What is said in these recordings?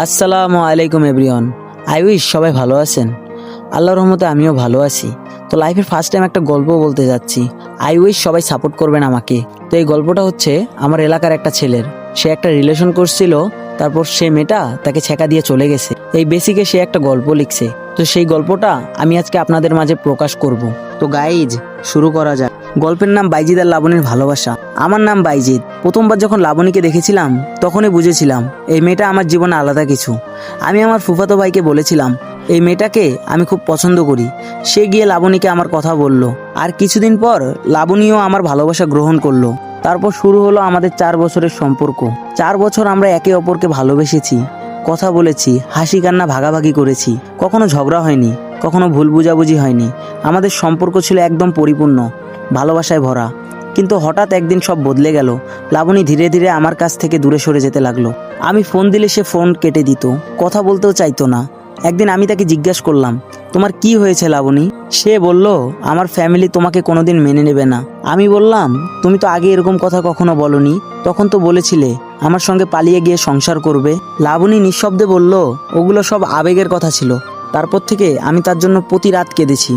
আসসালামু আলাইকুম everyone. I wish সবাই ভালো আছেন। আল্লাহর রহমতে আমিও ভালো আছি। তো লাইফের ফার্স্ট টাইম একটা গল্প বলতে যাচ্ছি। আই উইশ সবাই সাপোর্ট করবেন আমাকে। তো এই গল্পটা হচ্ছে আমার এলাকার একটা ছেলের। সে একটা রিলেশন করছিল, তারপর সে মেয়েটা তাকে ছেঁকা দিয়ে চলে গেছে। এই বেসিকে সে একটা গল্প লিখছে। তো সেই গল্পটা আমি আজকে আপনাদের মাঝে প্রকাশ করব। তো গাইজ, শুরু করা যাক। গল্পের নাম বাইজিদ আর লাবণীর ভালোবাসা। আমার নাম বাইজিদ। প্রথমবার যখন লাবণীকে দেখেছিলাম তখনই বুঝেছিলাম এই মেয়েটা আমার জীবনে আলাদা কিছু। আমি আমার ফুফাতো ভাইকে বলেছিলাম এই মেয়েটাকে আমি খুব পছন্দ করি। সে গিয়ে লাবণীকে আমার কথা বলল, আর কিছুদিন পর লাবণীও আমার ভালোবাসা গ্রহণ করলো। তারপর শুরু হলো আমাদের 4 বছরের সম্পর্ক। 4 বছর আমরা একে অপরকে ভালোবেসেছি, কথা বলেছি, হাসি কান্না ভাগাভাগি করেছি। কখনো ঝগড়া হয়নি, কখনো ভুল বুঝাবুঝি হয়নি। আমাদের সম্পর্ক ছিল একদম পরিপূর্ণ, ভালোবাসায় ভরা। কিন্তু হঠাৎ একদিন সব বদলে গেল। লাবণী ধীরে ধীরে আমার কাছ থেকে দূরে সরে যেতে লাগলো। আমি ফোন দিলে সে ফোন কেটে দিত, কথা বলতেও চাইতো না। একদিন আমি তাকে জিজ্ঞাসা করলাম, তোমার কি হয়েছে লাবণী? সে বলল, আমার ফ্যামিলি তোমাকে কোনোদিন মেনে নেবে না। আমি বললাম, তুমি তো আগে এরকম কথা কখনো বলনি। তখন তো বলেছিলে আমার সঙ্গে পালিয়ে গিয়ে সংসার করবে। লাবণী নিঃশব্দে বলল, ওগুলো সব আবেগের কথা ছিল। তারপর থেকে আমি তার জন্য প্রতি রাত কেঁদেছি,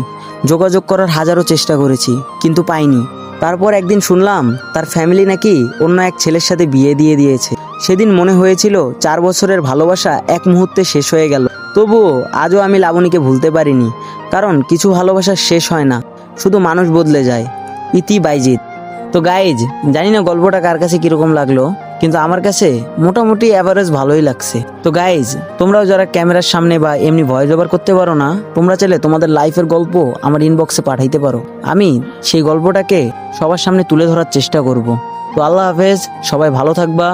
যোগাযোগ করার হাজারো চেষ্টা করেছি, কিন্তু পাইনি। তারপর একদিন শুনলাম তার ফ্যামিলি নাকি অন্য এক ছেলের সাথে বিয়ে দিয়ে দিয়েছে। সেদিন মনে হয়েছিল 4 বছরের ভালোবাসা এক মুহূর্তে শেষ হয়ে গেল। তবুও আজও আমি লাবণীকে ভুলতে পারিনি, কারণ কিছু ভালোবাসা শেষ হয় না, শুধু মানুষ বদলে যায়। ইতি বাইজিৎ। তো গাইজ, জানি না গল্পটা কার কাছে কিরকম লাগলো, কিন্তু আমার কাছে মোটামুটি অ্যাভারেজ ভালোই লাগছে। তো গাইজ, তোমরাও যারা ক্যামেরার সামনে বা এমনি ভয়েস ওভার করতে পারো না, তোমরা চাইলে তোমাদের লাইফের গল্প আমার ইনবক্সে পাঠাইতে পারো। আমি সেই গল্পটাকে সবার সামনে তুলে ধরার চেষ্টা করব। তো আল্লাহ হাফেজ, সবাই ভালো থাকবা।